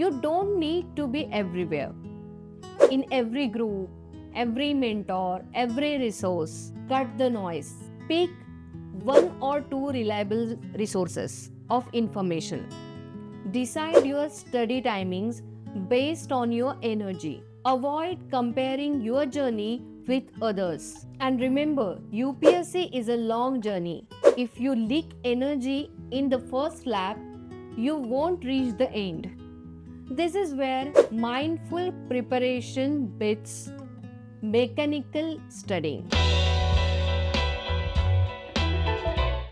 You don't need to be everywhere, in every group, every mentor, every resource. Cut the noise. Pick one or two reliable resources of information. Decide your study timings based on your energy. Avoid comparing your journey with others. And remember, UPSC is a long journey. If you leak energy in the first lap, you won't reach the end. This is where mindful preparation beats mechanical studying.